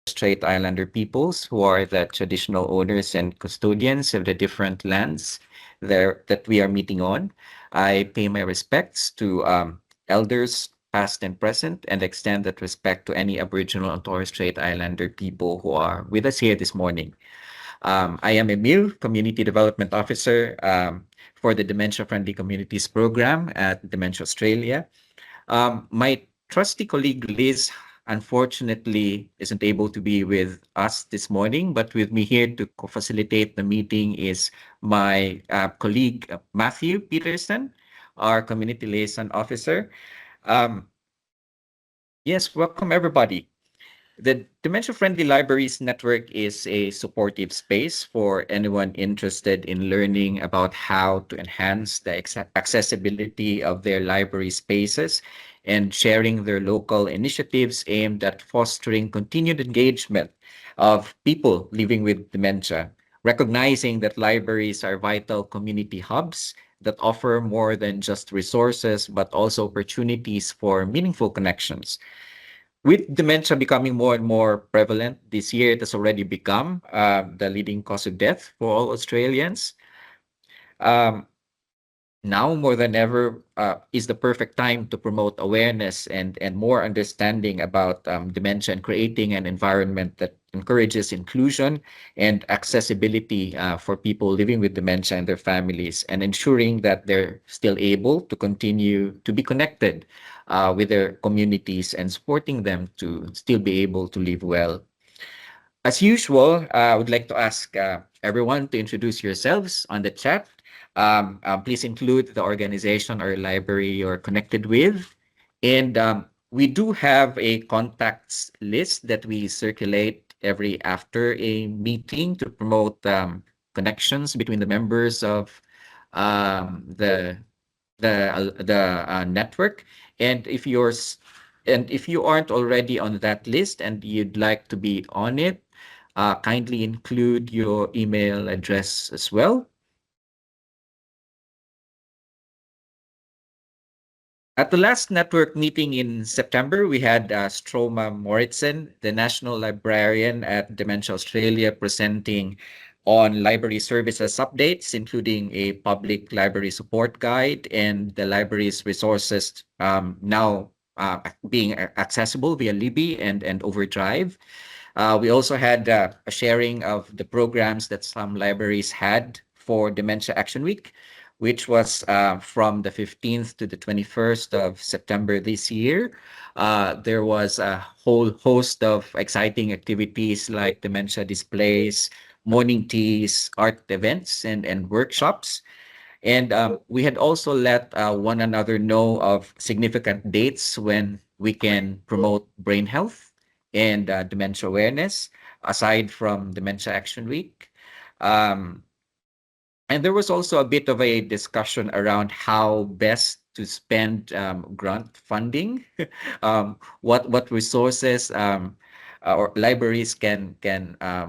Strait Islander peoples who are the traditional owners and custodians of the different lands there that we are meeting on. I pay my respects to elders past and present and extend that respect to any Aboriginal and Torres Strait Islander people who are with us here this morning. I am Emil, Community Development Officer for the Dementia-Friendly Communities Program at Dementia Australia. My trusty colleague Liz unfortunately isn't able to be with us this morning, but with me here to facilitate the meeting is my colleague Matthew Peterson, our Community Liaison Officer. Um, yes, welcome everybody. The Dementia Friendly Libraries Network is a supportive space for anyone interested in learning about how to enhance the accessibility of their library spaces and sharing their local initiatives aimed at fostering continued engagement of people living with dementia, recognizing that libraries are vital community hubs that offer more than just resources, but also opportunities for meaningful connections. With dementia becoming more and more prevalent this year, it has already become the leading cause of death for all Australians. Um, Now more than ever is the perfect time to promote awareness and more understanding about dementia and creating an environment that encourages inclusion and accessibility for people living with dementia and their families, and ensuring that they're still able to continue to be connected with their communities and supporting them to still be able to live well. As usual, I would like to ask everyone to introduce yourselves on the chat. Please include the organization or library you're connected with. And we do have a contacts list that we circulate every after a meeting to promote connections between the members of um, the the network. And if you aren't already on that list and you'd like to be on it, kindly include your email address as well. At the last network meeting in September, we had Stroma Moritzen, the National Librarian at Dementia Australia, presenting on library services updates, including a public library support guide and the library's resources now being accessible via Libby and Overdrive. We also had a sharing of the programs that some libraries had for Dementia Action Week, which was from the 15th to the 21st of September this year. There was a whole host of exciting activities like dementia displays, morning teas, art events, and workshops. And we had also let one another know of significant dates when we can promote brain health and dementia awareness, aside from Dementia Action Week. Um, and there was also a bit of a discussion around how best to spend grant funding, what resources or libraries uh,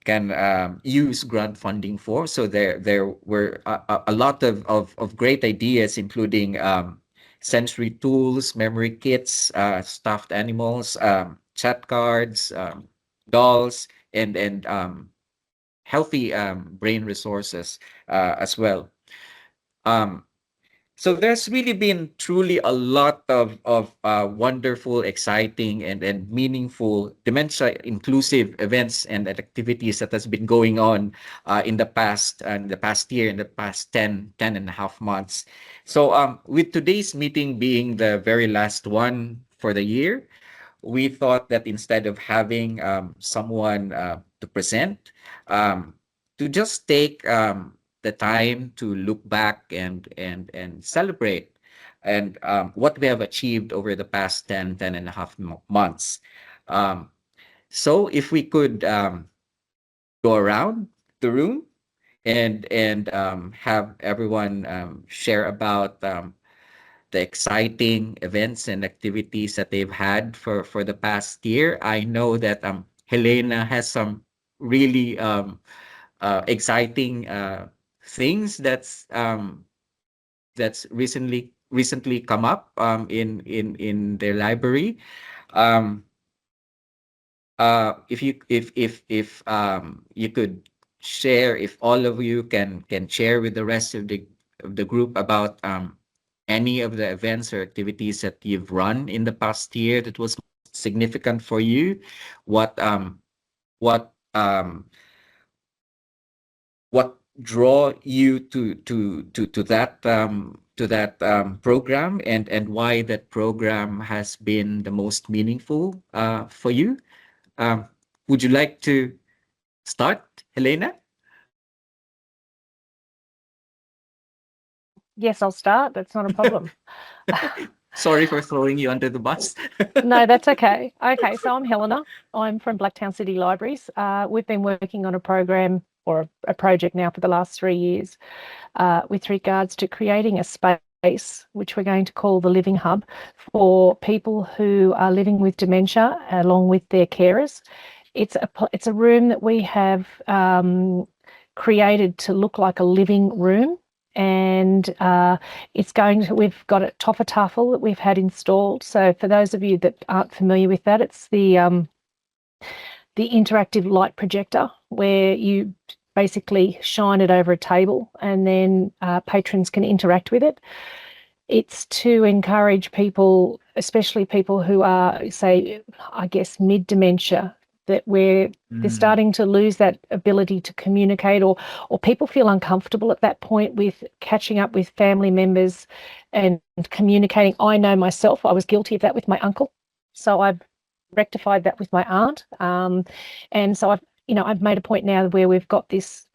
can use grant funding for. So there were a lot of great ideas, including sensory tools, memory kits, stuffed animals, chat cards, dolls, and healthy brain resources as well. Um, so there's really been truly a lot of wonderful, exciting, and meaningful dementia inclusive events and activities that has been going on in the past year, in the past 10 and a half months. So with today's meeting being the very last one for the year, we thought that instead of having someone to present, um, to just take the time to look back and celebrate and what we have achieved over the past 10 and a half months. Um, so if we could go around the room and have everyone share about the exciting events and activities that they've had for the past year. I know that Helena has some really exciting things that's recently come up in their library. Um, if you could share, if all of you can share with the rest of the group about any of the events or activities that you've run in the past year that was significant for you, what what um what draw you to that program, and why that program has been the most meaningful for you. Um, would you like to start, Helena? Yes, I'll start. That's not a problem. Sorry for throwing you under the bus. No, that's okay. Okay, so I'm Helena. I'm from Blacktown City Libraries. We've been working on a program or a project now for the last 3 years with regards to creating a space, which we're going to call the Living Hub, for people who are living with dementia along with their carers. It's a room that we have created to look like a living room. And we've got a toffer tafel that we've had installed. So for those of you that aren't familiar with that, it's the interactive light projector where you basically shine it over a table and then patrons can interact with it. It's to encourage people, especially people who are, say, I guess, mid-dementia, that they're starting to lose that ability to communicate, or people feel uncomfortable at that point with catching up with family members and communicating. I know myself, I was guilty of that with my uncle. So I've rectified that with my aunt. And so I've made a point now where we've got this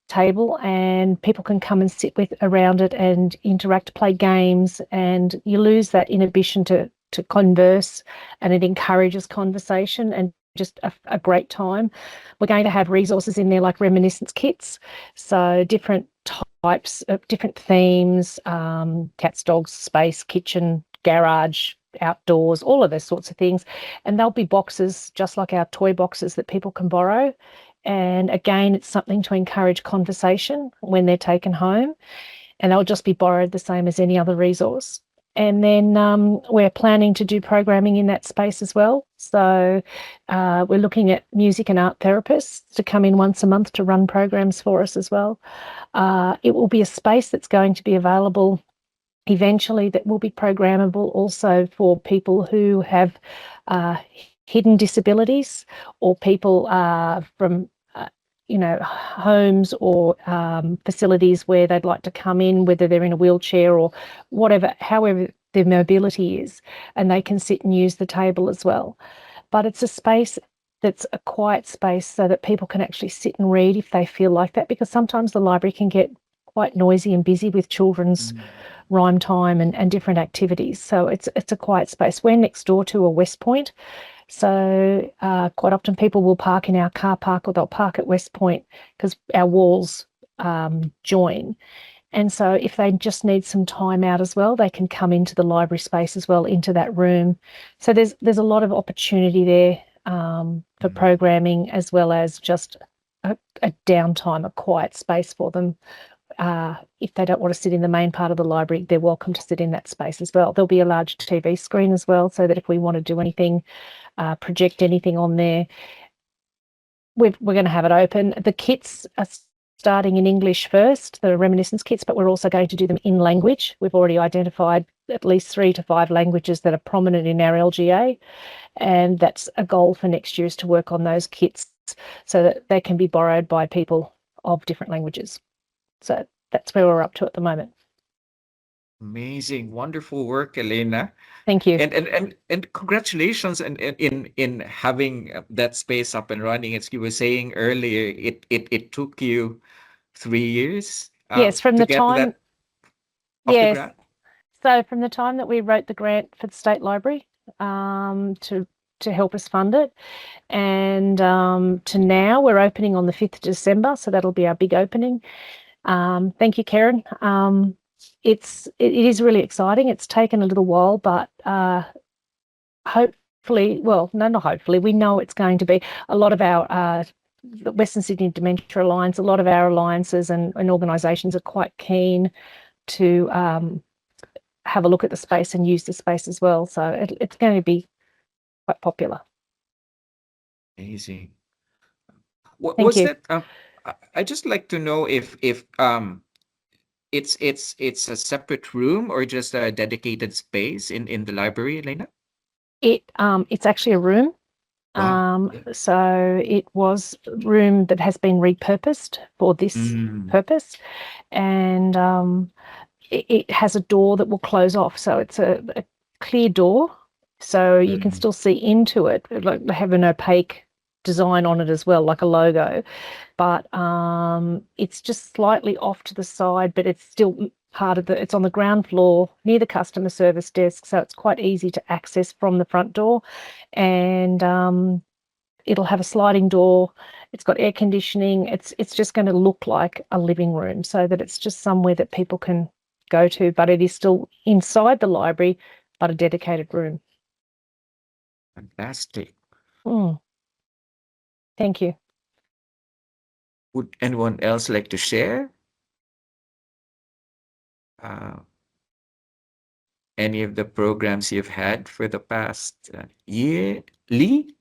table and people can come and sit with around it and interact, play games, and you lose that inhibition to converse, and it encourages conversation and just a great time. We're going to have resources in there like reminiscence kits, so different types of different themes, cats, dogs, space, kitchen, garage, outdoors, all of those sorts of things. And there'll be boxes just like our toy boxes that people can borrow. And again, it's something to encourage conversation when they're taken home, and they'll just be borrowed the same as any other resource. And then we're planning to do programming in that space as well. So we're looking at music and art therapists to come in once a month to run programs for us as well. It will be a space that's going to be available eventually, that will be programmable also for people who have hidden disabilities, or people from homes or facilities where they'd like to come in, whether they're in a wheelchair or whatever, however their mobility is, and they can sit and use the table as well. But it's a space that's a quiet space so that people can actually sit and read if they feel like that, because sometimes the library can get quite noisy and busy with children's rhyme time and different activities. So it's a quiet space. We're next door to a West Point. So quite often people will park in our car park, or they'll park at West Point because our walls join. And so if they just need some time out as well, they can come into the library space as well, into that room. So there's a lot of opportunity there for programming, as well as just a downtime, a quiet space for them. If they don't want to sit in the main part of the library, they're welcome to sit in that space as well. There'll be a large TV screen as well, so that if we want to do anything, project anything on there, we're going to have it open. The kits are starting in English first, the reminiscence kits, but we're also going to do them in language. We've already identified at least 3 to 5 languages that are prominent in our LGA, and that's a goal for next year, is to work on those kits so that they can be borrowed by people of different languages. So that's where we're up to at the moment. Amazing, wonderful work, Elena. Thank you. And congratulations in having that space up and running. As you were saying earlier, it took you 3 years Yes, from to the get time, that off the yes. ground. So from the time that we wrote the grant for the State Library to help us fund it, and to now, we're opening on the 5th of December, so that'll be our big opening. Thank you, Karen. It is really exciting. It's taken a little while, but hopefully, well, no, not hopefully, we know it's going to be. A lot of our the Western Sydney Dementia Alliance, a lot of our alliances and organisations are quite keen to have a look at the space and use the space as well. So it's going to be quite popular. Amazing. What Thank was you. that? I just like to know if it's a separate room or just a dedicated space in the library, Elena? It's actually a room. Wow. Yeah. So it was a room that has been repurposed for this Mm, purpose, and it has a door that will close off. So it's a clear door, so you can mm, still see into it. Like they have an opaque design on it as well, like a logo, but it's just slightly off to the side, but it's still part of it's on the ground floor near the customer service desk, so it's quite easy to access from the front door. And it'll have a sliding door. It's got air conditioning. It's just going to look like a living room, so that it's just somewhere that people can go to, but it is still inside the library, but a dedicated room. fantastic. Mm, thank you. Would anyone else like to share uh, any of the programs you've had for the past year? Lee?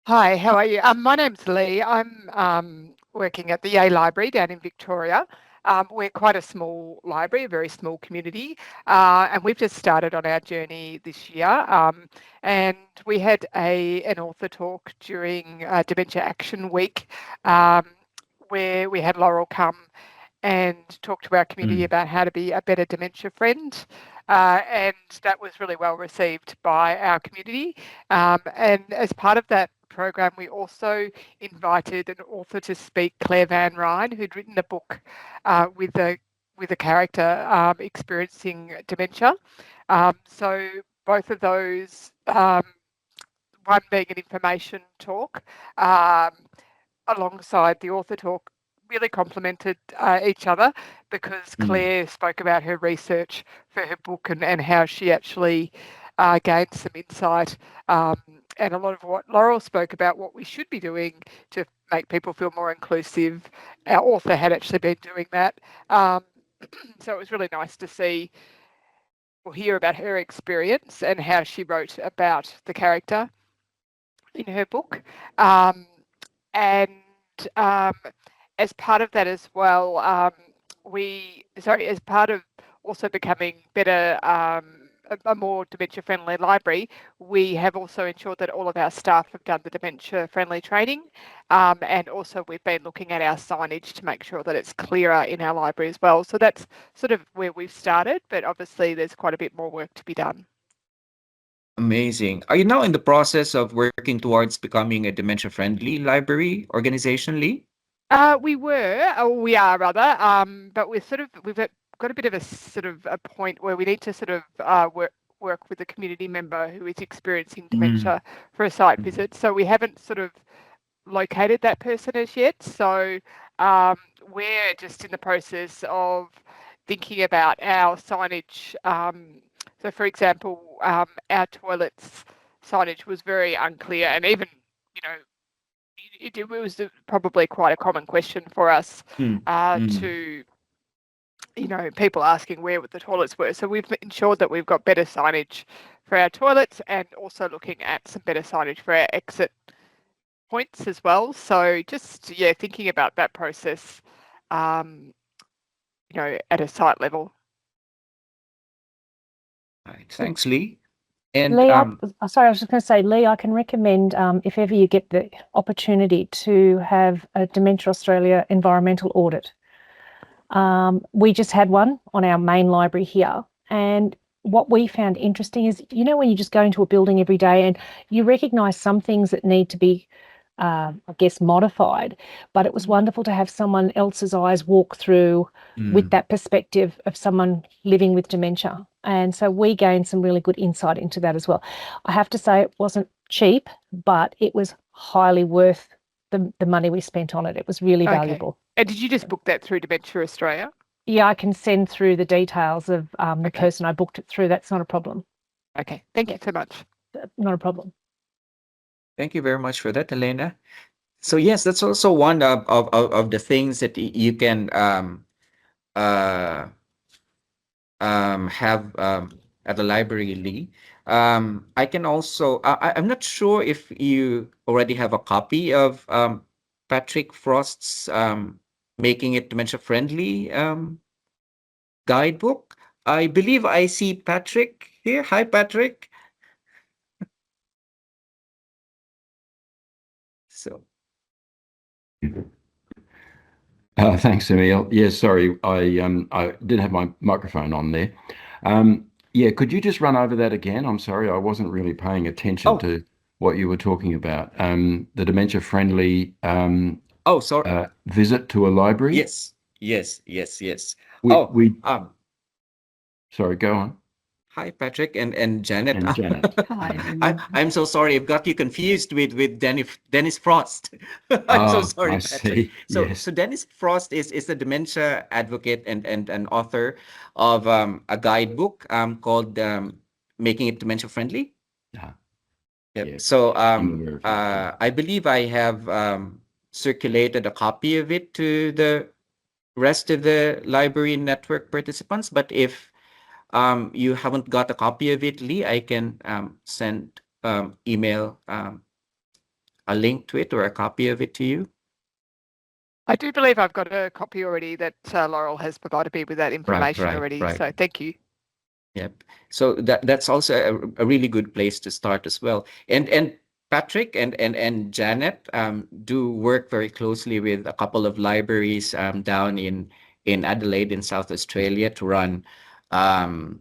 Hi, how are you? My name's Lee. I'm working at the Yale Library down in Victoria. We're quite a small library, a very small community, and we've just started on our journey this year. And we had an author talk during Dementia Action Week, um, where we had Laurel come and talk to our community Mm, about how to be a better dementia friend. And that was really well received by our community. And as part of that program, we also invited an author to speak, Claire Van Ryn, who'd written a book with a character experiencing dementia. So both of those, one being an information talk, um, alongside the author talk, really complemented each other, because mm. Claire spoke about her research for her book, and how she actually gained some insight, um, and a lot of what Laurel spoke about, what we should be doing to make people feel more inclusive. Our author had actually been doing that. So it was really nice to see or hear about her experience and how she wrote about the character in her book. Um, and um, as part of that as well, as part of also becoming better, a more dementia friendly library, we have also ensured that all of our staff have done the dementia friendly training. And also we've been looking at our signage to make sure that it's clearer in our library as well. So that's sort of where we've started, but obviously there's quite a bit more work to be done. Amazing. Are you now in the process of working towards becoming a dementia-friendly library organization, Lee? We are rather, but we've got a bit of a sort of a point where we need to sort of work with a community member who is experiencing Mm, dementia for a site mm. visit. So we haven't sort of located that person as yet. So um, we're just in the process of thinking about our signage. So, for example, our toilets signage was very unclear, and even, you know, it was probably quite a common question for us, Mm, mm. to, people asking where the toilets were. So we've ensured that we've got better signage for our toilets, and also looking at some better signage for our exit points as well. So just, yeah, thinking about that process, um, at a site level. Right. Thanks, Lee. And Lee, sorry, I was just going to say, Lee, I can recommend, if ever you get the opportunity, to have a Dementia Australia environmental audit. We just had one on our main library here. And what we found interesting is, when you just go into a building every day and you recognize some things that need to be, I guess, modified, but it was wonderful to have someone else's eyes walk through with mm, that perspective of someone living with dementia. And so we gained some really good insight into that as well. I have to say, it wasn't cheap, but it was highly worth the money we spent on it. It was really Okay. valuable. And did you just book that through Dementia Australia? Yeah, I can send through the details of the Okay. person I booked it through. That's not a problem. Okay. Thank Yeah, you so much. not a problem. thank you very much for that, Elena. So yes, that's also one of the things that you can uh, have at the library, Lee. I can also, I'm not sure if you already have a copy of Patrick Frost's Making It Dementia Friendly guidebook. I believe I see Patrick here. Hi, Patrick. So, Thanks, Emil. Yeah, sorry, I didn't have my microphone on there. Yeah, could you just run over that again? I'm sorry, I wasn't really paying attention oh, to what you were talking about. The dementia-friendly sorry. visit to a library. Yes, yes, yes, yes. We Oh, we sorry, go on. hi, Patrick and Janet. And Janet. Hi, everyone. I'm so sorry. I've got you confused with Dennis Frost. I'm so Oh, sorry, I Patrick. see. So Yes. Dennis Frost is a dementia advocate and an author of a guidebook called Making It Dementia Friendly. Ah, Yep. yeah, So I'm aware of that. Yeah. I believe I have circulated a copy of it to the rest of the library network participants. But if you haven't got a copy of it, Lee, I can send email a link to it or a copy of it to you. I do believe I've got a copy already that Laurel has provided me with that information already. Right. So thank you. Yep. So that's also a really good place to start as well. And Patrick and Janet do work very closely with a couple of libraries down in Adelaide in South Australia to run um,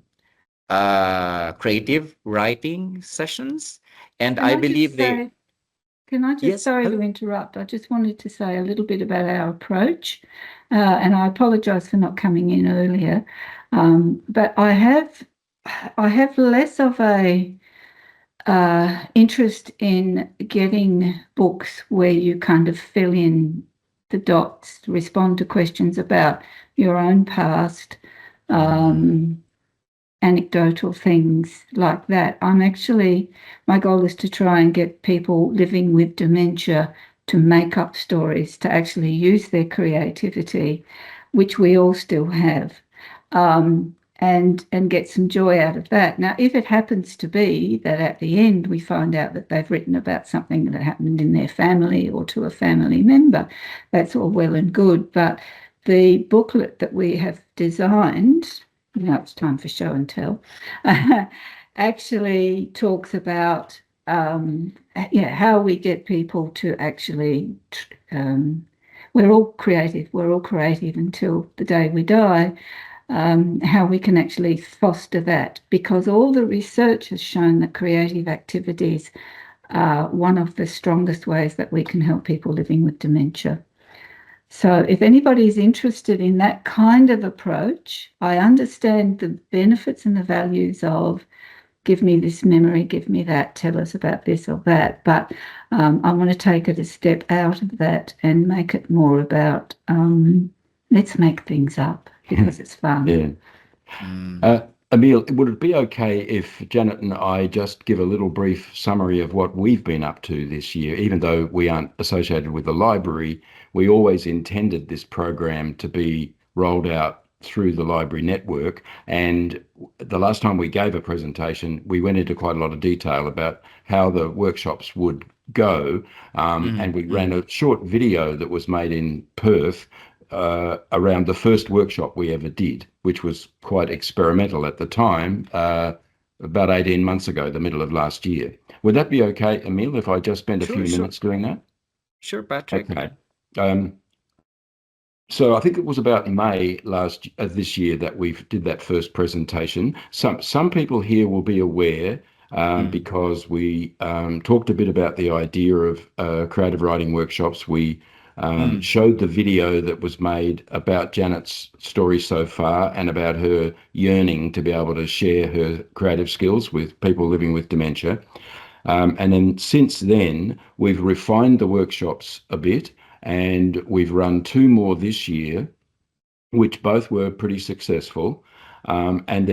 creative writing sessions. And Can I I just believe they, say, yes, sorry to hello. interrupt, I just wanted to say a little bit about our approach, and I apologise for not coming in earlier, but I have less of a interest in getting books where you kind of fill in the dots, respond to questions about your own past, anecdotal things like that. My goal is to try and get people living with dementia to make up stories, to actually use their creativity, which we all still have, and get some joy out of that. Now, if it happens to be that at the end we find out that they've written about something that happened in their family or to a family member, that's all well and good. But the booklet that we have designed, now it's time for show and tell, actually talks about how we get people to actually we're all creative until the day we die, how we can actually foster that, because all the research has shown that creative activities are one of the strongest ways that we can help people living with dementia. So if anybody's interested in that kind of approach, I understand the benefits and the values of give me this memory, give me that, tell us about this or that. But I want to take it a step out of that and make it more about let's make things up because it's fun. Yeah. Emil, would it be okay if Janet and I just give a little brief summary of what we've been up to this year? Even though we aren't associated with the library, we always intended this program to be rolled out through the library network. And the last time we gave a presentation, we went into quite a lot of detail about how the workshops would go. And we ran a short video that was made in Perth around the first workshop we ever did, which was quite experimental at the time, about 18 months ago, the middle of last year. Would that be okay, Emil, if I just spend a few minutes doing that? Sure, Patrick. Okay. So I think it was about May this year that we did that first presentation. Some people here will be aware because we talked a bit about the idea of creative writing workshops. We showed the video that was made about Janet's story so far and about her yearning to be able to share her creative skills with people living with dementia. And then since then, we've refined the workshops a bit, and we've run 2 more this year, which both were pretty successful. And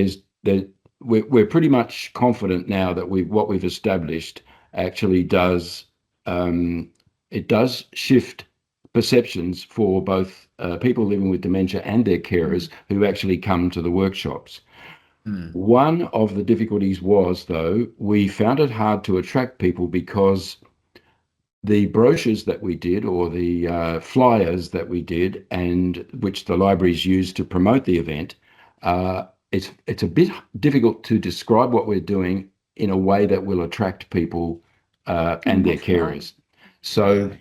we're pretty much confident now that what we've established actually does it does shift perceptions for both people living with dementia and their carers who actually come to the workshops. One of the difficulties was, though, we found it hard to attract people because the brochures that we did, or the flyers that we did, and which the libraries used to promote the event, it's a bit difficult to describe what we're doing in a way that will attract people and their carers. So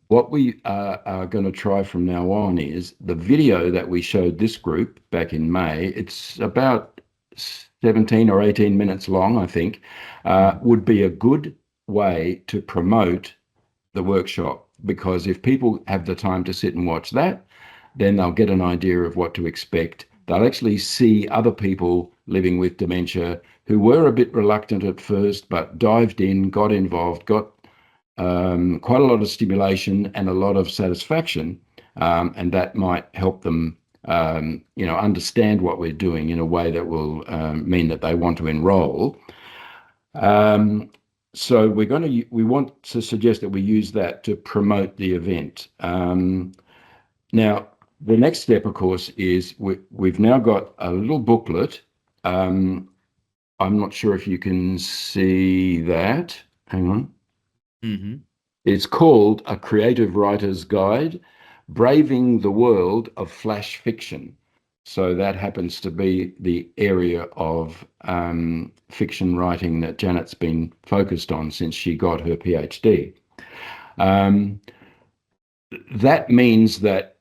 what we are going to try from now on is the video that we showed this group back in May. It's about 17 or 18 minutes long, I think, would be a good way to promote the workshop, because if people have the time to sit and watch that, then they'll get an idea of what to expect. They'll actually see other people living with dementia who were a bit reluctant at first, but dived in, got involved, got quite a lot of stimulation and a lot of satisfaction, and that might help them understand what we're doing in a way that will mean that they want to enroll. So we want to suggest that we use that to promote the event. Now, the next step, of course, is we've now got a little booklet. I'm not sure if you can see that. Hang on. It's called A Creative Writer's Guide, Braving the World of Flash Fiction. So that happens to be the area of fiction writing that Janet's been focused on since she got her PhD. That means that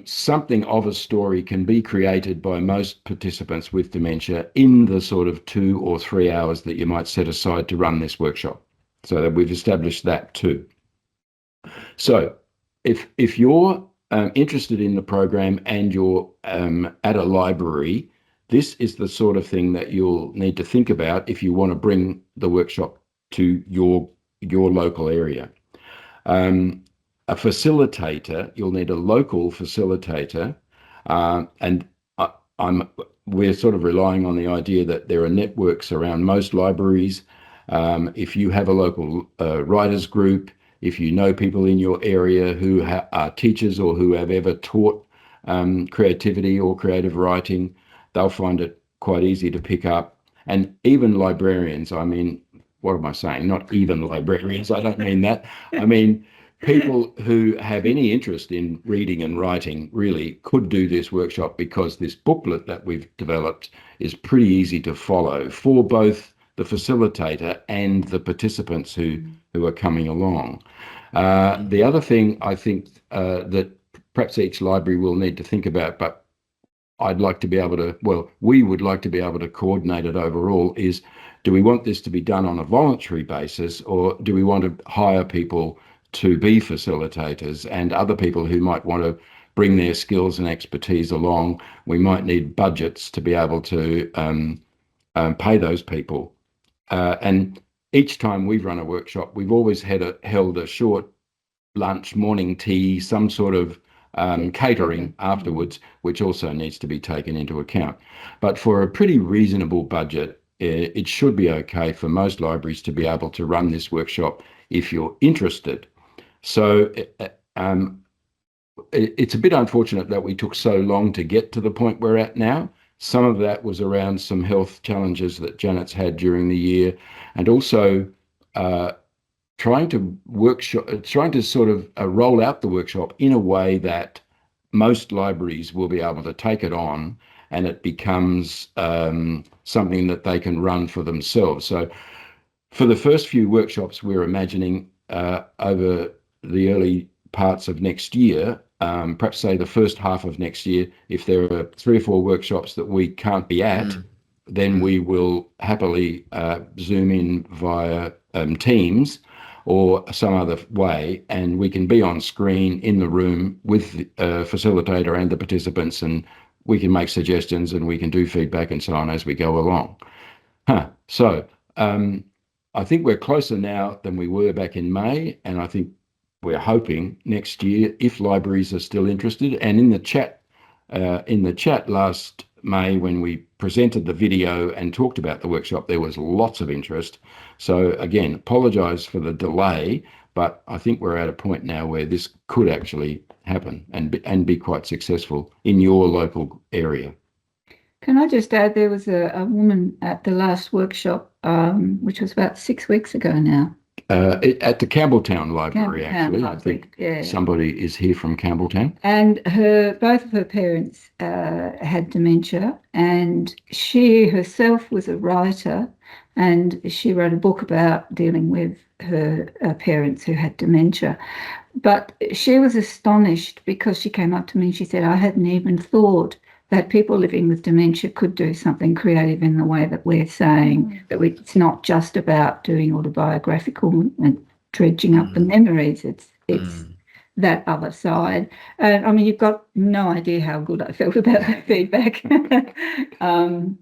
something of a story can be created by most participants with dementia in the sort of 2 or 3 hours that you might set aside to run this workshop. So that we've established that too. So if you're interested in the program and you're at a library, this is the sort of thing that you'll need to think about if you want to bring the workshop to your local area. A facilitator, you'll need a local facilitator, and we're sort of relying on the idea that there are networks around most libraries. If you have a local writers group, if you know people in your area who are teachers or who have ever taught creativity or creative writing, they'll find it quite easy to pick up. And even librarians, I mean, what am I saying? Not even librarians, I don't mean that. I mean, people who have any interest in reading and writing really could do this workshop, because this booklet that we've developed is pretty easy to follow for both the facilitator and the participants who are coming along. The other thing I think that perhaps each library will need to think about, but I'd like to be able to, well, we would like to be able to coordinate it overall, is do we want this to be done on a voluntary basis, or do we want to hire people to be facilitators and other people who might want to bring their skills and expertise along? We might need budgets to be able to pay those people. And each time we've run a workshop, we've always held a short lunch, morning tea, some sort of catering afterwards, which also needs to be taken into account. But for a pretty reasonable budget, it should be okay for most libraries to be able to run this workshop if you're interested. So it's a bit unfortunate that we took so long to get to the point we're at now. Some of that was around some health challenges that Janet's had during the year, and also trying to sort of roll out the workshop in a way that most libraries will be able to take it on and it becomes something that they can run for themselves. So for the first few workshops, we're imagining over the early parts of next year, perhaps say the first half of next year, if there are 3 or 4 workshops that we can't be at, then we will happily Zoom in via Teams or some other way, and we can be on screen in the room with the facilitator and the participants, and we can make suggestions and we can do feedback and so on as we go along. So I think we're closer now than we were back in May, and I think we're hoping next year, if libraries are still interested. And in the chat last May, when we presented the video and talked about the workshop, there was lots of interest. So again, apologise for the delay, but I think we're at a point now where this could actually happen and be quite successful in your local area. Can I just add, there was a woman at the last workshop, which was about 6 weeks ago now. At the Campbelltown Library, Campbelltown actually. Library, I think yeah. somebody is here from Campbelltown. And both of her parents had dementia, and she herself was a writer, and she wrote a book about dealing with her parents who had dementia. But she was astonished because she came up to me and she said, I hadn't even thought that people living with dementia could do something creative in the way that we're saying, that it's not just about doing autobiographical and dredging up the memories. It's that other side. I mean, you've got no idea how good I felt about that feedback. And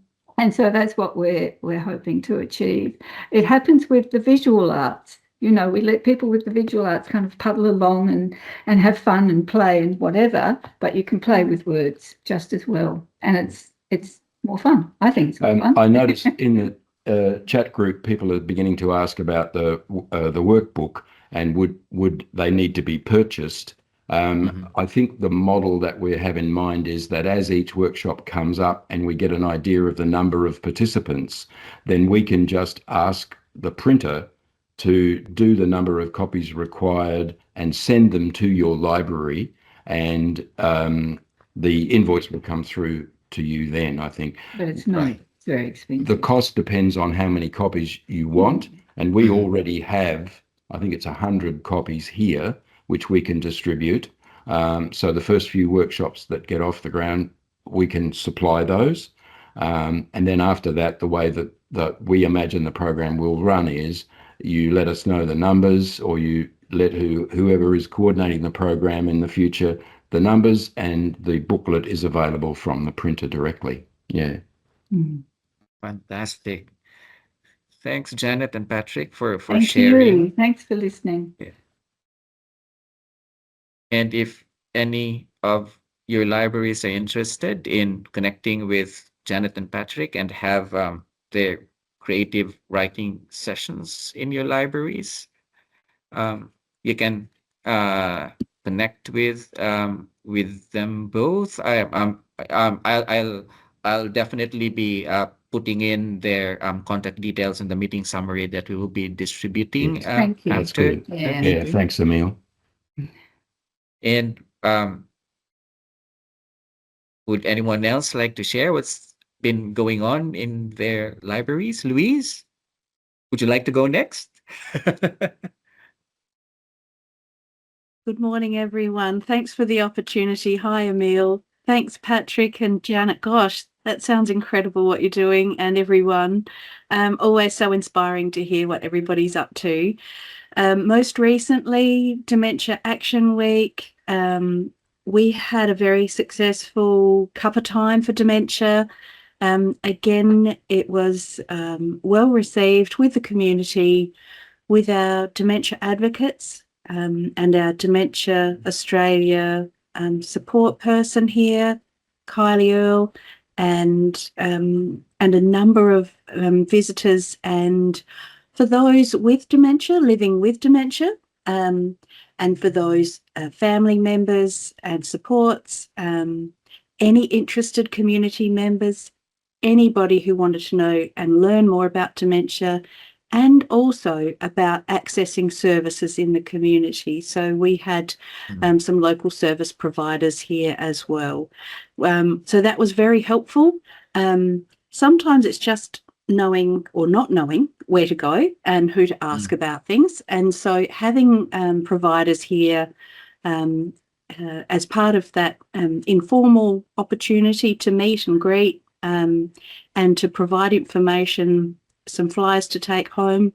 so that's what we're hoping to achieve. It happens with the visual arts. You know, we let people with the visual arts kind of puddle along and have fun and play and whatever, but you can play with words just as well. And it's more fun. I think it's more fun. I noticed in the chat group, people are beginning to ask about the workbook and would they need to be purchased. I think the model that we have in mind is that as each workshop comes up and we get an idea of the number of participants, then we can just ask the printer to do the number of copies required and send them to your library, and the invoice will come through to you then, I think. But it's not very expensive. The cost depends on how many copies you want, and we already have, I think it's 100 copies here, which we can distribute. So the first few workshops that get off the ground, we can supply those. And then after that, the way that we imagine the program will run is you let us know the numbers, or you let whoever is coordinating the program in the future the numbers, and the booklet is available from the printer directly. Yeah. Fantastic. Thanks, Janet and Patrick, for Thank sharing. you. Thanks for listening. Yeah. And if any of your libraries are interested in connecting with Janet and Patrick and have their creative writing sessions in your libraries, you can connect with them both. I'll definitely be putting in their contact details in the meeting summary that we will be distributing. Yes. Thank you. That's after. good. Yeah. Yeah, thanks, Emil. And would anyone else like to share what's been going on in their libraries? Louise, would you like to go next? Good morning, everyone. Thanks for the opportunity. Hi, Emil. Thanks, Patrick and Janet. Gosh, that sounds incredible what you're doing, and everyone. Always so inspiring to hear what everybody's up to. Most recently, Dementia Action Week. We had a very successful cover time for dementia. Again, it was well received with the community, with our dementia advocates and our Dementia Australia support person here, Kylie Earle, and a number of visitors, and for those with dementia, living with dementia, and for those family members and supports, any interested community members, anybody who wanted to know and learn more about dementia, and also about accessing services in the community. So we had some local service providers here as well. So that was very helpful. Sometimes it's just knowing or not knowing where to go and who to ask about things. And so having providers here as part of that informal opportunity to meet and greet and to provide information, some flyers to take home,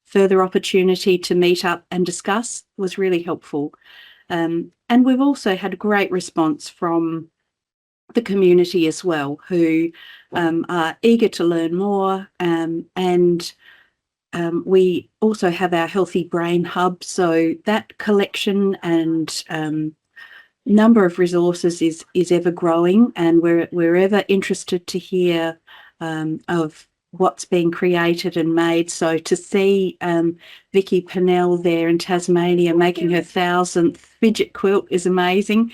further opportunity to meet up and discuss was really helpful. And we've also had a great response from the community as well, who are eager to learn more. And we also have our Healthy Brain Hub. So that collection and number of resources is ever growing, and we're ever interested to hear of what's being created and made. So to see Vicky Pennell there in Tasmania making her 1,000th fidget quilt is amazing.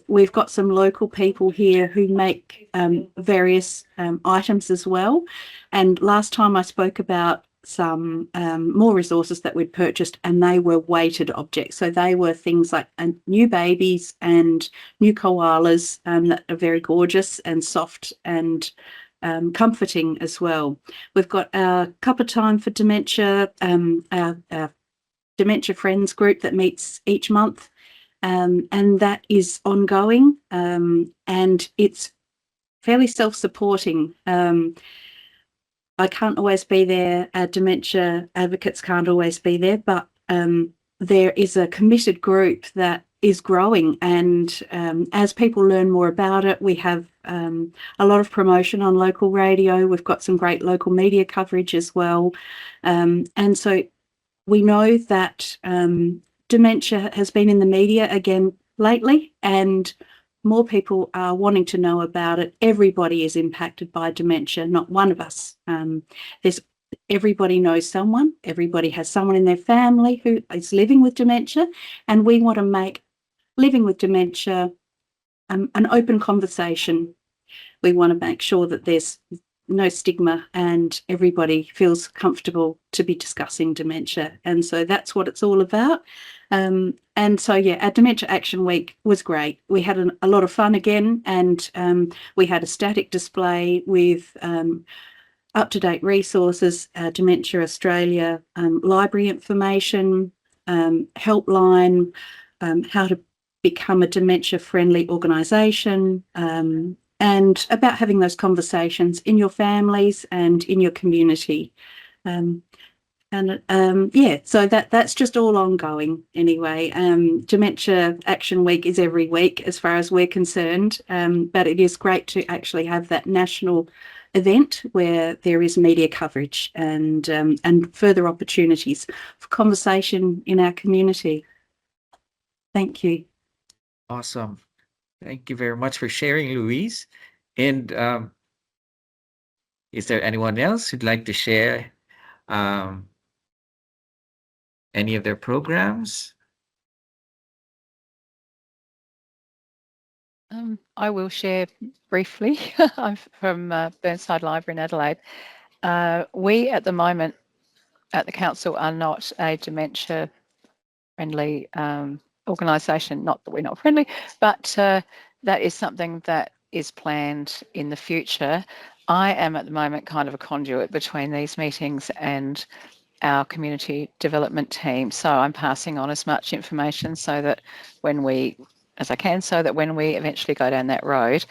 We've got some local people here who make various items as well. And last time I spoke about some more resources that we'd purchased, and they were weighted objects. So they were things like new babies and new koalas that are very gorgeous and soft and comforting as well. We've got our Cup of Time for Dementia, our Dementia Friends group that meets each month, and that is ongoing, and it's fairly self-supporting. I can't always be there. Our dementia advocates can't always be there, but there is a committed group that is growing, and as people learn more about it, we have a lot of promotion on local radio. We've got some great local media coverage as well, and so we know that dementia has been in the media again lately, and more people are wanting to know about it. Everybody is impacted by dementia, not one of us. Everybody knows someone, everybody has someone in their family who is living with dementia, and we want to make living with dementia an open conversation. We want to make sure that there's no stigma and everybody feels comfortable to be discussing dementia. And so that's what it's all about. And so, yeah, our Dementia Action Week was great. We had a lot of fun again, and we had a static display with up-to-date resources, Dementia Australia library information, helpline, how to become a dementia-friendly organisation, and about having those conversations in your families and in your community. Yeah, so that's just all ongoing anyway. Dementia Action Week is every week as far as we're concerned, but it is great to actually have that national event where there is media coverage and further opportunities for conversation in our community. Thank you. Awesome. Thank you very much for sharing, Louise. And is there anyone else who'd like to share any of their programs? I will share briefly. I'm from Burnside Library in Adelaide. We at the moment at the council are not a dementia-friendly organisation. Not that we're not friendly, but that is something that is planned in the future. I am at the moment kind of a conduit between these meetings and our community development team. So I'm passing on as much information so that as I can, so that when we eventually go down that road,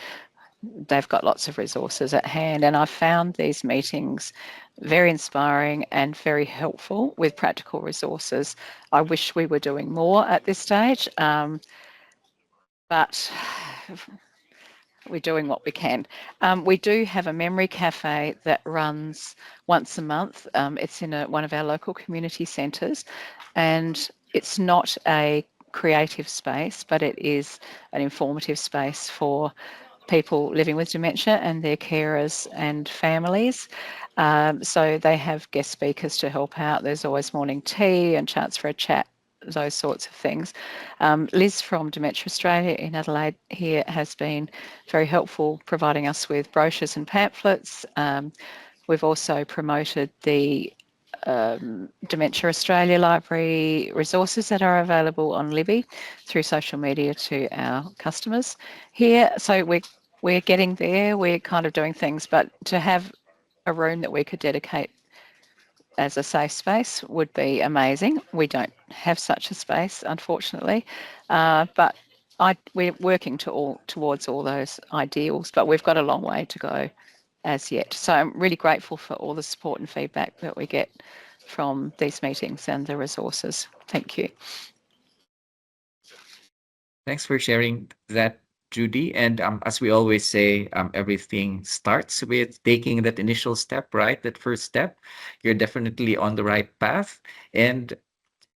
they've got lots of resources at hand. And I've found these meetings very inspiring and very helpful with practical resources. I wish we were doing more at this stage, but we're doing what we can. We do have a memory cafe that runs once a month. It's in one of our local community centres, and it's not a creative space, but it is an informative space for people living with dementia and their carers and families. So they have guest speakers to help out. There's always morning tea and chance for a chat, those sorts of things. Liz from Dementia Australia in Adelaide here has been very helpful, providing us with brochures and pamphlets. We've also promoted the Dementia Australia Library resources that are available on Libby through social media to our customers here. So we're getting there. We're kind of doing things, but to have a room that we could dedicate as a safe space would be amazing. We don't have such a space, unfortunately, but we're working towards all those ideals, but we've got a long way to go as yet. So I'm really grateful for all the support and feedback that we get from these meetings and the resources. Thank you. Thanks for sharing that, Judy. And as we always say, everything starts with taking that initial step, right? That first step. You're definitely on the right path. And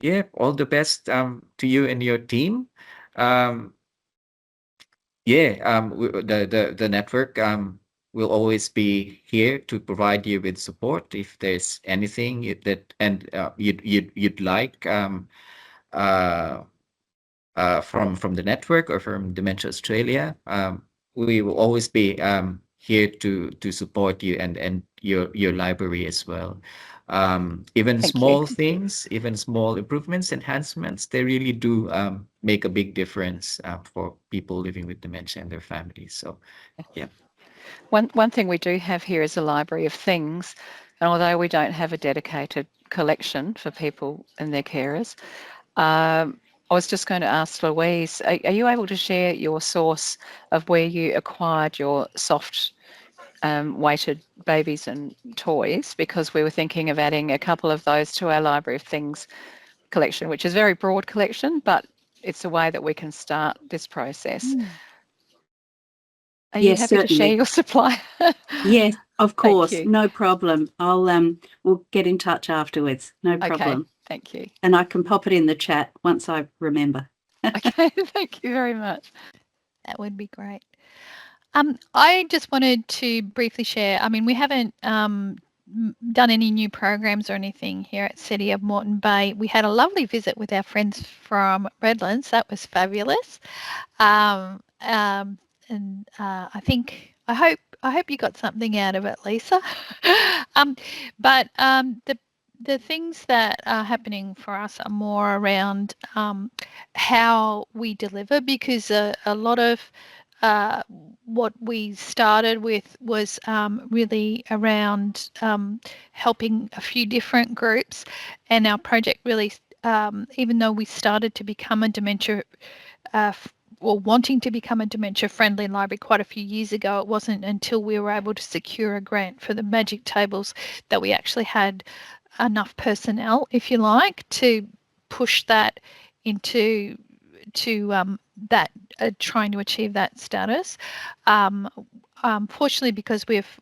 yeah, all the best to you and your team. The network we'll always be here to provide you with support if there's anything you'd like from the network or from Dementia Australia. We will always be here to support you and your library as well. Even Thank you. small things, even small improvements, enhancements, they really do make a big difference for people living with dementia and their families. So, yeah. One thing we do have here is a library of things, and although we don't have a dedicated collection for people and their carers, I was just going to ask Louise, are you able to share your source of where you acquired your soft weighted babies and toys? Because we were thinking of adding a couple of those to our library of things collection, which is a very broad collection, but it's a way that we can start this process. Are you Yes, happy to share certainly. your supply? Yes, of Thank course, you. no problem. We'll get in touch afterwards. No Okay, problem. thank you. And I can pop it in the chat once I remember. Okay, thank you very much. That would be great. I just wanted to briefly share. I mean, we haven't done any new programs or anything here at City of Moreton Bay. We had a lovely visit with our friends from Redlands. That was fabulous. And I hope you got something out of it, Lisa. But the things that are happening for us are more around how we deliver, because a lot of what we started with was really around helping a few different groups, and our project really, even though we started to become a dementia or wanting to become a dementia-friendly library quite a few years ago, it wasn't until we were able to secure a grant for the magic tables that we actually had enough personnel, if you like, to push that into that trying to achieve that status. Fortunately, because we've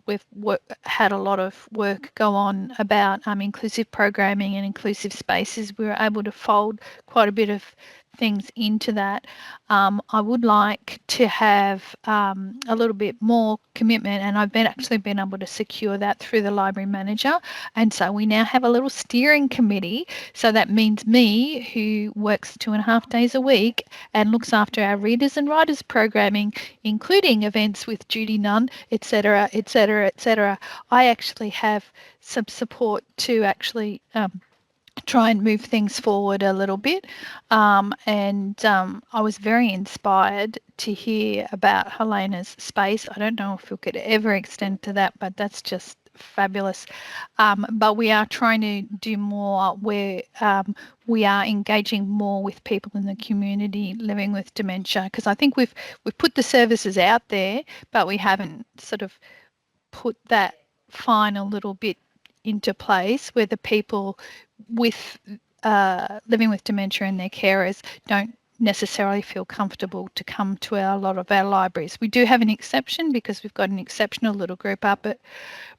had a lot of work go on about inclusive programming and inclusive spaces, we were able to fold quite a bit of things into that. I would like to have a little bit more commitment, and I've actually been able to secure that through the library manager. And so we now have a little steering committee. So that means me, who works 2.5 days a week and looks after our readers and writers programming, including events with Judy Nunn, etc., etc., etc. I actually have some support to actually try and move things forward a little bit. I was very inspired to hear about Helena's space. I don't know if we could ever extend to that, but that's just fabulous. But we are trying to do more where we are engaging more with people in the community living with dementia, because I think we've put the services out there, but we haven't sort of put that final little bit into place where the people with living with dementia and their carers don't necessarily feel comfortable to come to a lot of our libraries. We do have an exception, because we've got an exceptional little group up at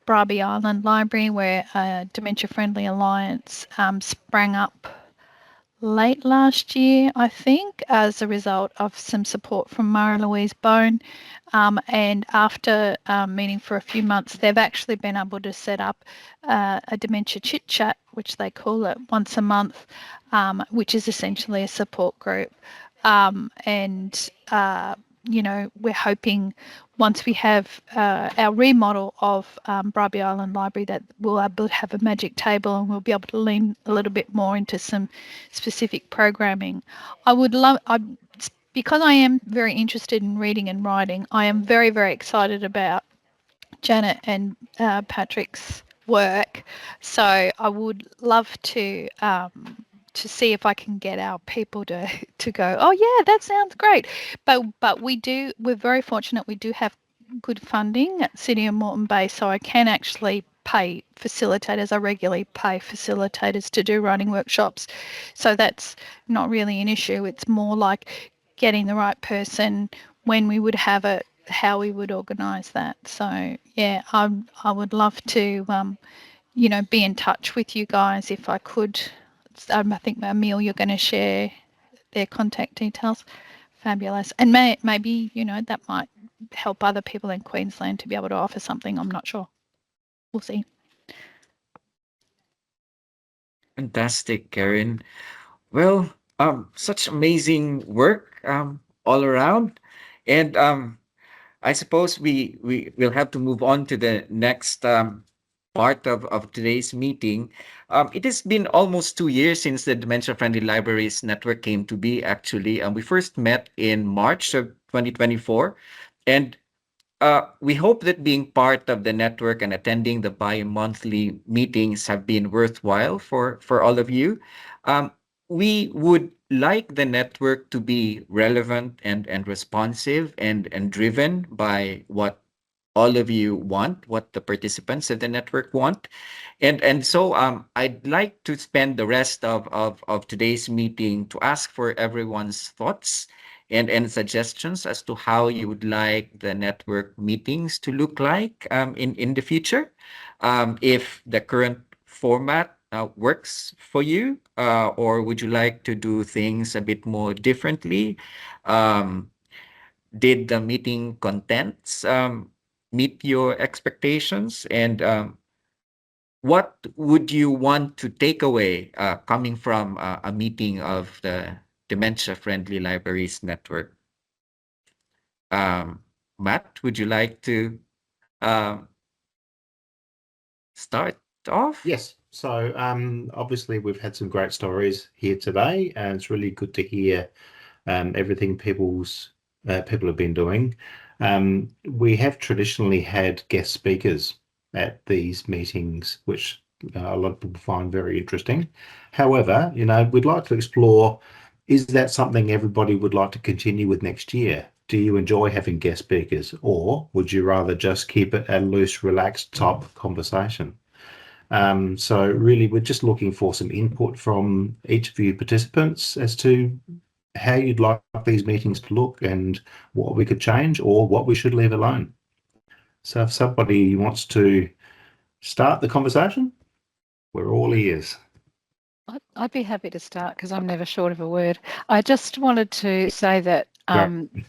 Bribie Island Library, where Dementia Friendly Alliance sprang up late last year, I think, as a result of some support from Mara Louise Bone. And after meeting for a few months, they've actually been able to set up a dementia chit chat, which they call it, once a month, which is essentially a support group. We're hoping once we have our remodel of Bribie Island Library, that we'll be able to have a magic table, and we'll be able to lean a little bit more into some specific programming. Because I am very interested in reading and writing, I am very, very excited about Janet and Patrick's work. So I would love to see if I can get our people to go, oh yeah, that sounds great. But we're very fortunate. We do have good funding at City of Moreton Bay, so I can actually pay facilitators. I regularly pay facilitators to do writing workshops. So that's not really an issue. It's more like getting the right person, when we would have it, how we would organise that. So yeah, I would love to be in touch with you guys if I could. I think, Emil, you're going to share their contact details. Fabulous. And maybe that might help other people in Queensland to be able to offer something. I'm not sure. We'll see. Fantastic, Karen. Well, such amazing work all around. And I suppose we will have to move on to the next part of today's meeting. It has been almost 2 years since the Dementia-Friendly Libraries Network came to be, actually. We first met in March of 2024. And we hope that being part of the network and attending the bi-monthly meetings have been worthwhile for all of you. Um, we would like the network to be relevant and responsive and driven by what all of you want, what the participants of the network want. And so I'd like to spend the rest of today's meeting to ask for everyone's thoughts and suggestions as to how you would like the network meetings to look like in the future. If the current format works for you, or would you like to do things a bit more differently? Um, did the meeting contents meet your expectations? And what would you want to take away coming from a meeting of the Dementia-Friendly Libraries Network? Um, Matt, would you like to um, start off? Yes. So obviously we've had some great stories here today, and it's really good to hear everything people have been doing. We have traditionally had guest speakers at these meetings, which a lot of people find very interesting. However, we'd like to explore, is that something everybody would like to continue with next year? Do you enjoy having guest speakers, or would you rather just keep it a loose, relaxed type of conversation? So really, we're just looking for some input from each of you participants as to how you'd like these meetings to look and what we could change or what we should leave alone. So if somebody wants to start the conversation, we're all ears. I'd be happy to start because I'm never short of a word. I just wanted to say that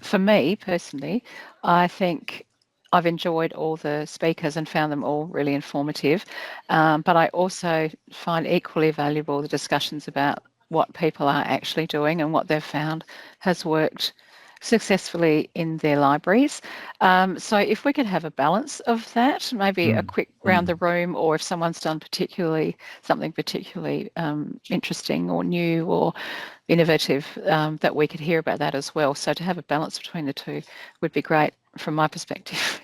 for me personally, I think I've enjoyed all the speakers and found them all really informative. But I also find equally valuable the discussions about what people are actually doing and what they've found has worked successfully in their libraries. So if we could have a balance of that, maybe a quick round the room, or if someone's done something particularly interesting or new or innovative, that we could hear about that as well. So to have a balance between the two would be great from my perspective.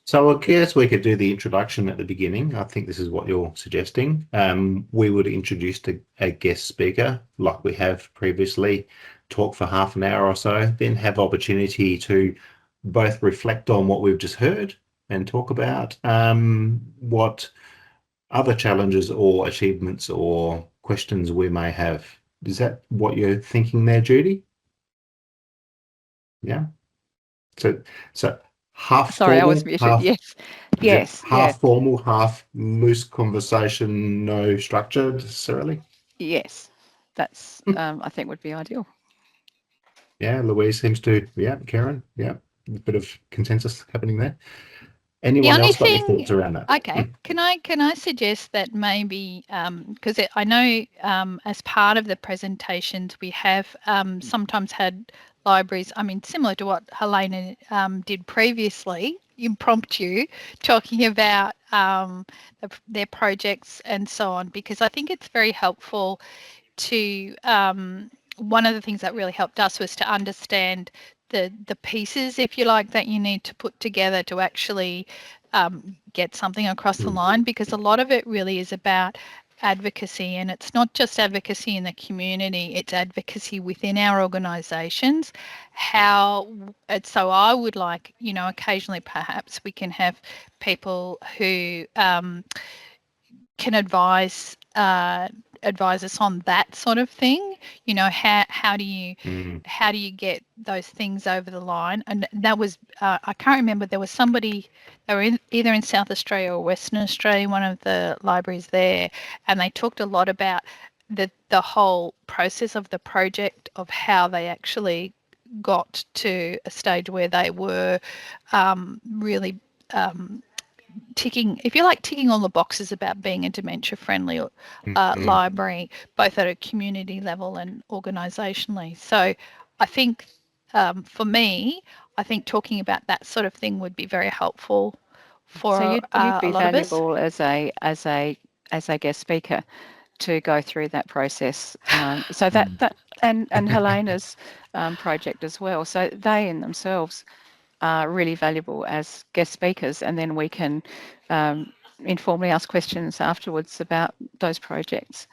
So I guess we could do the introduction at the beginning. I think this is what you're suggesting. We would introduce a guest speaker like we have previously, talk for half an hour or so, then have opportunity to both reflect on what we've just heard and talk about what other challenges or achievements or questions we may have. Is that what you're thinking there, Judy? Yeah. So half Sorry, I was formal, muted. half Yes. half formal, half loose conversation, no structure necessarily. Yes. That's I think would be ideal. Yeah, Louise seems to. Yeah, Karen. Yeah, a bit of consensus happening there. Anyone only else got any thing- thoughts around that? Okay, can I suggest that maybe because I know as part of the presentations we have sometimes had libraries. I mean, similar to what Helena did previously, impromptu, talking about their projects and so on. Because I think it's very helpful to. One of the things that really helped us was to understand the pieces, if you like, that you need to put together to actually get something across the line, because a lot of it really is about advocacy, and it's not just advocacy in the community, it's advocacy within our organisations. So I would like, occasionally perhaps we can have people who can advise us on that sort of thing. How do you get those things over the line? And that was I can't remember, there was somebody, they were either in South Australia or Western Australia, one of the libraries there, and they talked a lot about the whole process of the project, of how they actually got to a stage where they were really ticking, if you like, ticking all the boxes about being a dementia-friendly library, both at a community level and organisationally. So I think for me, I think talking about that sort of thing would be very helpful for So you'd a be lot of us. valuable as a guest speaker to go through that process. So that and Helena's project as well. So they in themselves are really valuable as guest speakers, and then we can informally ask questions afterwards about those projects.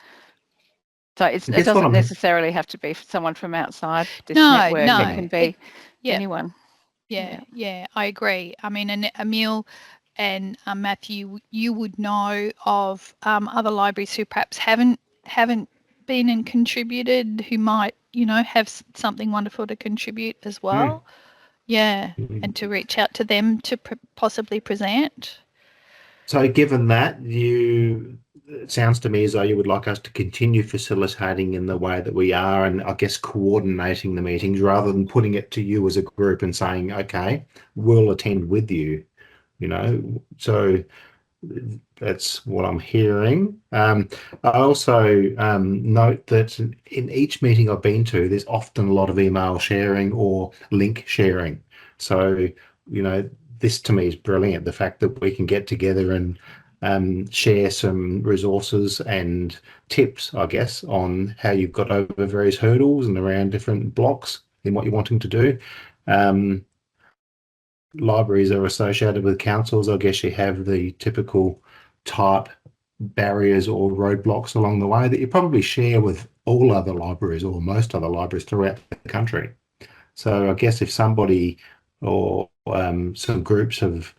So it doesn't necessarily have to be someone from outside this network. It can be anyone. Yeah, I agree. I mean, and Emile and Matthew, you would know of other libraries who perhaps haven't been and contributed, who might, have something wonderful to contribute as well. Yeah, and to reach out to them to possibly present. So given that, it sounds to me as though you would like us to continue facilitating in the way that we are, and I guess coordinating the meetings rather than putting it to you as a group and saying, okay, we'll attend with you, So that's what I'm hearing. I also note that in each meeting I've been to, there's often a lot of email sharing or link sharing. So, this to me is brilliant. The fact that we can get together and share some resources and tips, I guess, on how you've got over various hurdles and around different blocks in what you're wanting to do. Libraries are associated with councils. I guess you have the typical type barriers or roadblocks along the way that you probably share with all other libraries or most other libraries throughout the country. So I guess if somebody or some groups have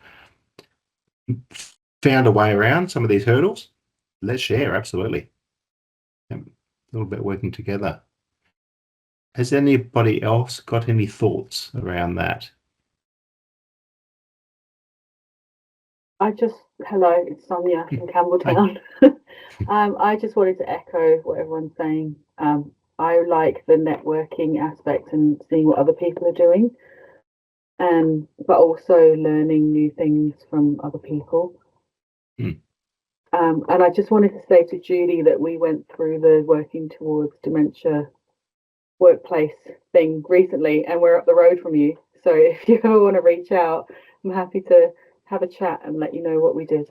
found a way around some of these hurdles, let's share, absolutely. A little bit working together. Has anybody else got any thoughts around that? Hello, it's Sonia from Campbelltown. I just wanted to echo what everyone's saying. I like the networking aspect and seeing what other people are doing, but also learning new things from other people. And I just wanted to say to Judy that we went through the working towards dementia workplace thing recently, and we're up the road from you. So if you ever want to reach out, I'm happy to have a chat and let you know what we did.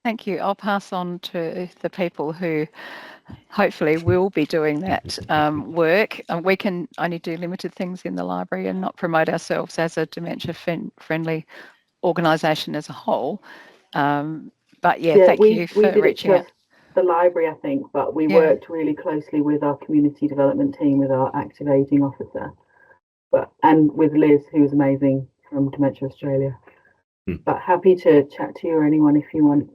Thank you. I'll pass on to the people who hopefully will be doing that work. We can only do limited things in the library and not promote ourselves as a dementia-friendly organisation as a whole. But thank you for reaching out. The library, I think, but we worked really closely with our community development team, with our active ageing officer, and with Liz, who's amazing from Dementia Australia. But happy to chat to you or anyone if you want.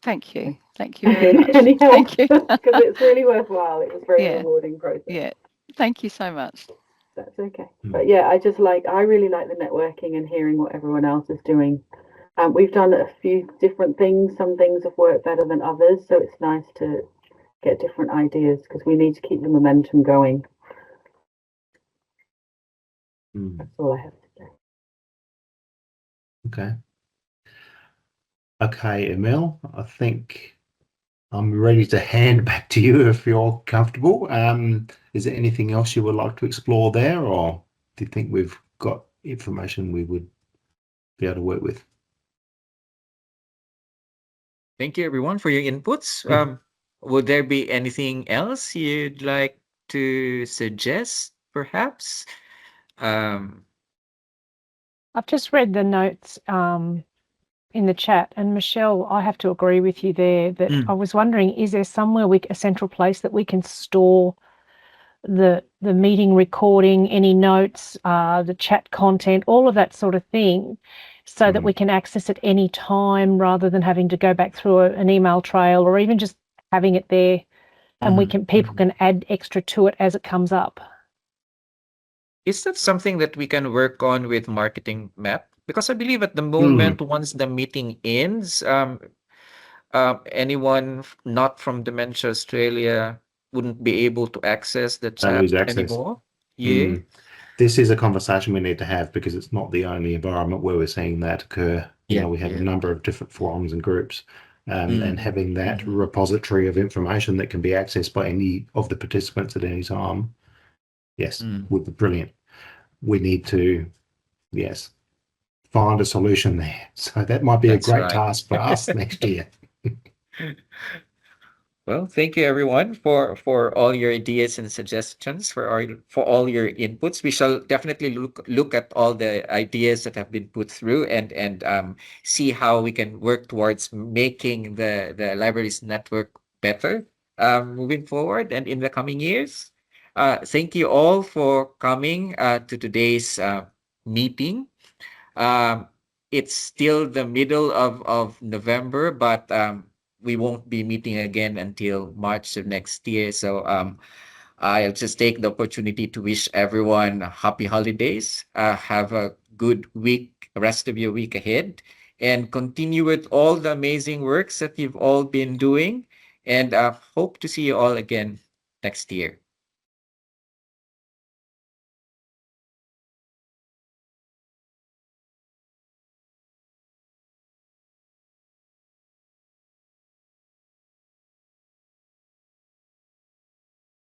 Thank you very much. Thank you, because it's really worthwhile. It was very rewarding process. Yeah, thank you so much. That's okay. But I really like the networking and hearing what everyone else is doing. We've done a few different things. Some things have worked better than others, so it's nice to get different ideas because we need to keep the momentum going. That's all I have to say. Okay, Emile, I think I'm ready to hand back to you if you're comfortable. Is there anything else you would like to explore there, or do you think we've got information we would be able to work with? Thank you, everyone, for your inputs. Would there be anything else you'd like to suggest, perhaps? I've just read the notes in the chat, and Michelle, I have to agree with you there that I was wondering, is there somewhere a central place that we can store the meeting recording, any notes, the chat content, all of that sort of thing, so that we can access it any time rather than having to go back through an email trail, or even just having it there, and people can add extra to it as it comes up. Is that something that we can work on with Marketing Map? Because I believe at the moment, once the meeting ends, anyone not from Dementia Australia wouldn't be able to access the chat anymore. You? This is a conversation we need to have, because it's not the only environment where we're seeing that occur. Yeah, We have yeah. a number of different forums and groups, and having that Mhm. repository of information that can be accessed by any of the participants at any time, yes, would be brilliant. We need to, yes, find a solution there. So that might be a That's great right. task for us next year. Well, thank you everyone for all your ideas and suggestions, for all your inputs. We shall definitely look at all the ideas that have been put through, and see how we can work towards making the libraries network better moving forward and in the coming years. Thank you all for coming to today's meeting. Um, it's still the middle of November, but we won't be meeting again until March of next year. So I'll just take the opportunity to wish everyone happy holidays. Have a good week, rest of your week ahead, and continue with all the amazing works that you've all been doing. And hope to see you all again next year.